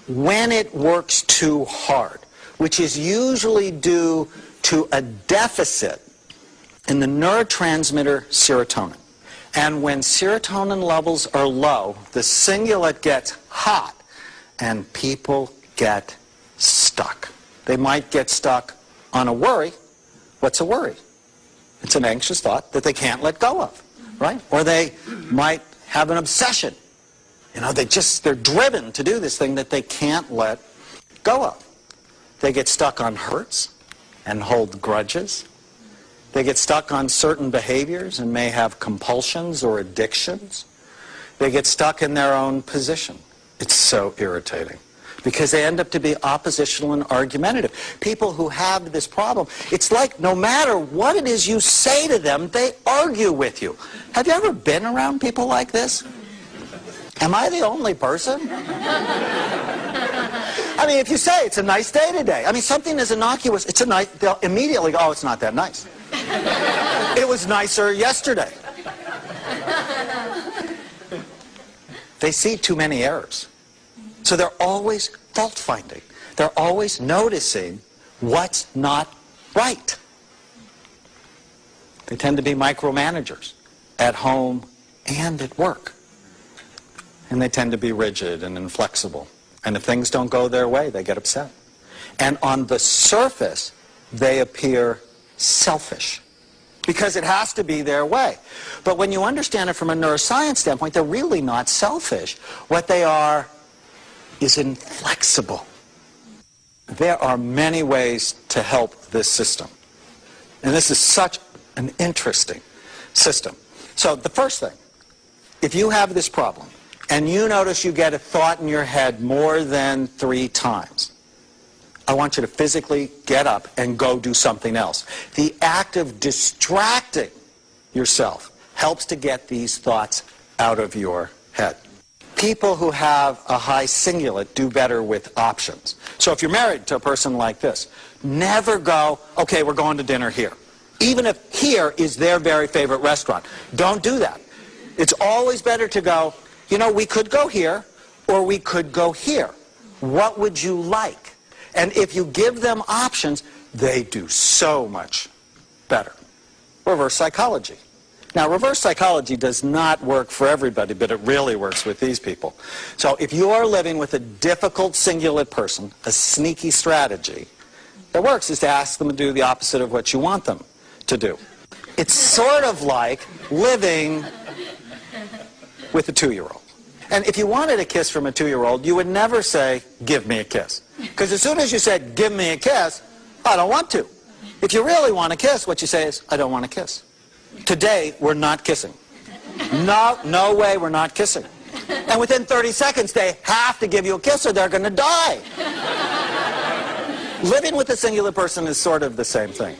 when it works too hard, which is usually due to a deficit in the neurotransmitter serotonin. And when serotonin levels are low, the cingulate gets hot and people get stuck. They might get stuck on a worry. What's a worry? It's an anxious thought that they can't let go of, right? Or they might have an obsession. You know, they're driven to do this thing that they can't let go of. They get stuck on hurts and hold grudges. They get stuck on certain behaviors and may have compulsions or addictions. They get stuck in their own position. It's so irritating because they end up to be oppositional and argumentative. People who have this problem, it's like no matter what it is you say to them, they argue with you. Have you ever been around people like this? Am I the only person? I mean, if you say it's a nice day today, I mean, something is innocuous, it's a nice, they'll immediately go, oh, it's not that nice. It was nicer yesterday. They see too many errors. So they're always fault-finding. They're always noticing what's not right. They tend to be micromanagers at home and at work. And they tend to be rigid and inflexible. And if things don't go their way, they get upset. And on the surface, they appear selfish because it has to be their way. But when you understand it from a neuroscience standpoint, they're really not selfish. What they are is inflexible. There are many ways to help this system. And this is such an interesting system. So the first thing, if you have this problem, and you notice you get a thought in your head more than 3 times, I want you to physically get up and go do something else. The act of distracting yourself helps to get these thoughts out of your head. People who have a high cingulate do better with options. So if you're married to a person like this, never go, okay, we're going to dinner here. Even if here is their very favorite restaurant. Don't do that. It's always better to go, you know, we could go here, or we could go here. What would you like? And if you give them options, they do so much better. Reverse psychology. Now, reverse psychology does not work for everybody, but it really works with these people. So if you are living with a difficult cingulate person, a sneaky strategy that works is to ask them to do the opposite of what you want them to do. It's sort of like living with a 2-year-old. And if you wanted a kiss from a 2-year-old, you would never say, give me a kiss. Because as soon as you said, give me a kiss, I don't want to. If you really want a kiss, what you say is, I don't want a kiss. Today, we're not kissing. No way we're not kissing. And within 30 seconds, they have to give you a kiss or they're going to die. Living with a cingulate person is sort of the same thing.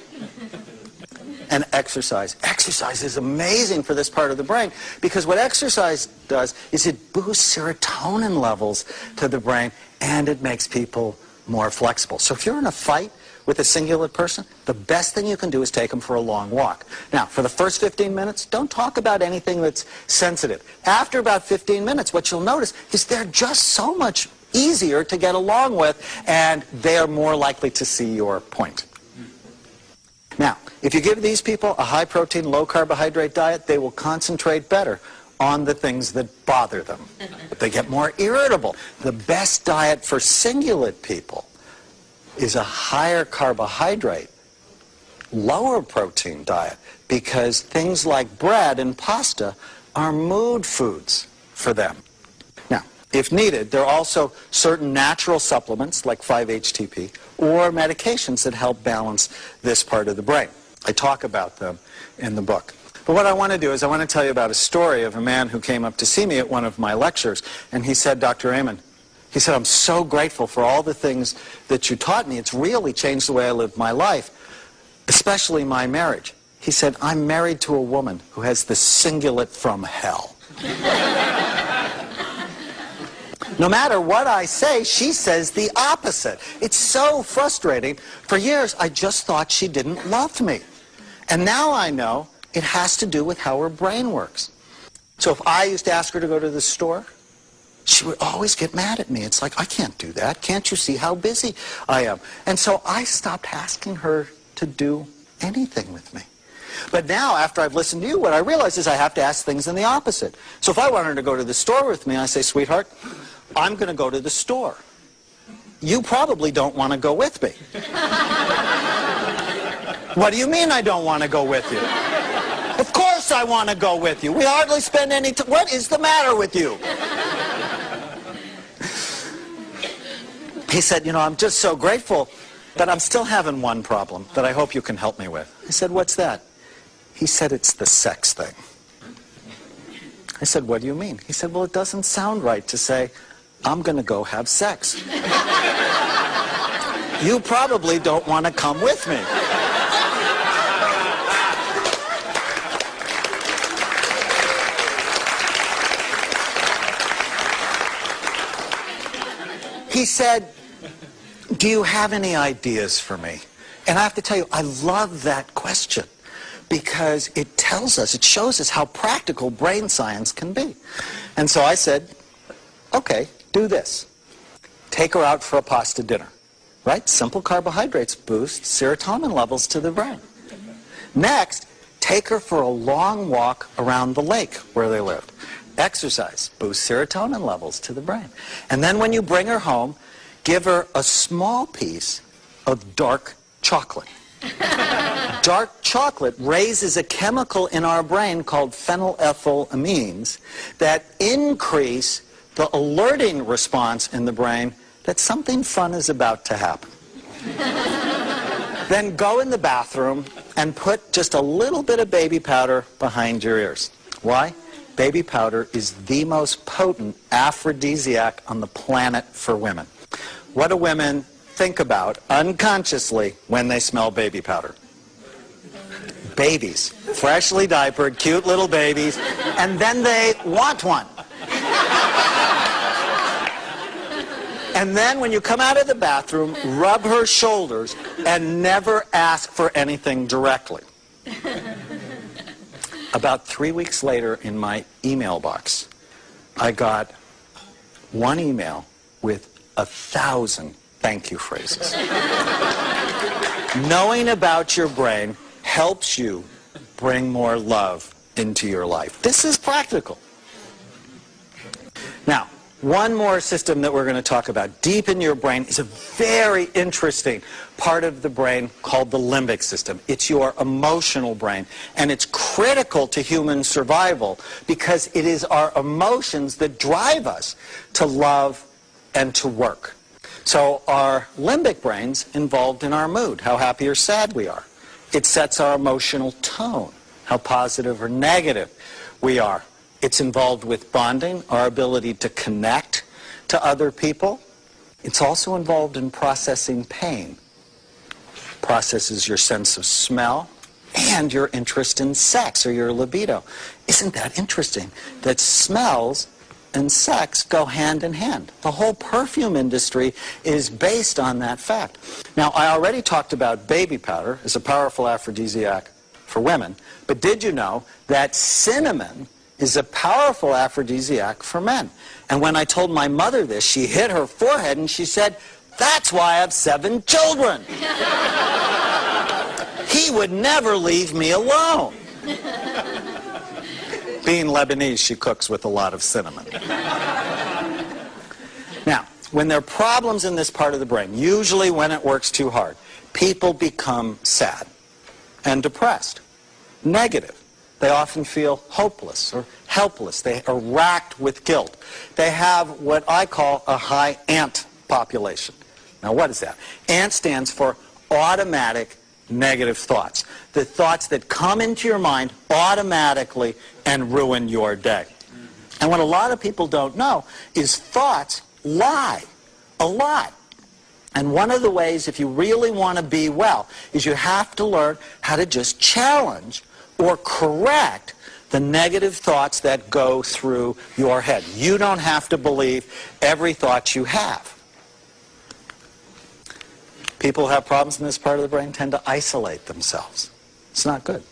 And exercise. Exercise is amazing for this part of the brain because what exercise does is it boosts serotonin levels to the brain and it makes people more flexible. So if you're in a fight with a cingulate person, the best thing you can do is take them for a long walk. Now, for the first 15 minutes, don't talk about anything that's sensitive. After about 15 minutes, what you'll notice is they're just so much easier to get along with and they are more likely to see your point. Now, if you give these people a high-protein, low-carbohydrate diet, they will concentrate better on the things that bother them. But they get more irritable. The best diet for cingulate people is a higher carbohydrate, lower protein diet because things like bread and pasta are mood foods for them. Now, if needed, there are also certain natural supplements like 5-HTP or medications that help balance this part of the brain. I talk about them in the book. But what I want to do is I want to tell you about a story of a man who came up to see me at one of my lectures, and he said, Dr. Amen'in, he said, I'm so grateful for all the things that you taught me. It's really changed the way I live my life, especially my marriage. He said, I'm married to a woman who has the cingulate from hell. No matter what I say, she says the opposite. It's so frustrating. For years, I just thought she didn't love me. And now I know it has to do with how her brain works. So if I used to ask her to go to the store, she would always get mad at me. It's like, I can't do that. Can't you see how busy I am? And so I stopped asking her to do anything with me. But now, after I've listened to you, what I realize is I have to ask things in the opposite. So if I want her to go to the store with me, I say, sweetheart, I'm going to go to the store. You probably don't want to go with me. What do you mean I don't want to go with you? Of course I want to go with you. We hardly spend any time. What is the matter with you? He said, you know, I'm just so grateful, but I'm still having one problem that I hope you can help me with. I said, what's that? He said, it's the sex thing. I said, what do you mean? He said, well, it doesn't sound right to say, I'm going to go have sex. You probably don't want to come with me. He said, do you have any ideas for me? And I have to tell you, I love that question because it tells us, it shows us how practical brain science can be. And so I said, okay, do this. Take her out for a pasta dinner, right? Simple carbohydrates boost serotonin levels to the brain. Next, take her for a long walk around the lake where they lived. Exercise boosts serotonin levels to the brain. And then when you bring her home, give her a small piece of dark chocolate. Dark chocolate raises a chemical in our brain called phenylethylamines that increase the alerting response in the brain that something fun is about to happen. Then go in the bathroom and put just a little bit of baby powder behind your ears. Why? Baby powder is the most potent aphrodisiac on the planet for women. What do women think about unconsciously when they smell baby powder? Babies. Freshly diapered, cute little babies, and then they want one. And then when you come out of the bathroom, rub her shoulders and never ask for anything directly. About 3 weeks later in my email box, I got one email with 1,000 thank you phrases. Knowing about your brain helps you bring more love into your life. This is practical. Now, one more system that we're going to talk about deep in your brain is a very interesting part of the brain called the limbic system. It's your emotional brain, and it's critical to human survival because it is our emotions that drive us to love and to work. So our limbic brain's involved in our mood, how happy or sad we are. It sets our emotional tone, how positive or negative we are. It's involved with bonding, our ability to connect to other people. It's also involved in processing pain. Processes your sense of smell and your interest in sex or your libido. Isn't that interesting that smells and sex go hand in hand? The whole perfume industry is based on that fact. Now, I already talked about baby powder as a powerful aphrodisiac for women, but did you know that cinnamon is a powerful aphrodisiac for men? And when I told my mother this, she hit her forehead and she said, that's why I have 7 children. He would never leave me alone. Being Lebanese, she cooks with a lot of cinnamon. Now, when there are problems in this part of the brain, usually when it works too hard, people become sad and depressed, negative. They often feel hopeless or helpless. They are racked with guilt. They have what I call a high ant population. Now, what is that? ANT stands for automatic negative thoughts. The thoughts that come into your mind automatically and ruin your day. And what a lot of people don't know is thoughts lie a lot. And one of the ways, if you really want to be well, is you have to learn how to just challenge or correct the negative thoughts that go through your head. You don't have to believe every thought you have. People who have problems in this part of the brain tend to isolate themselves. It's not good.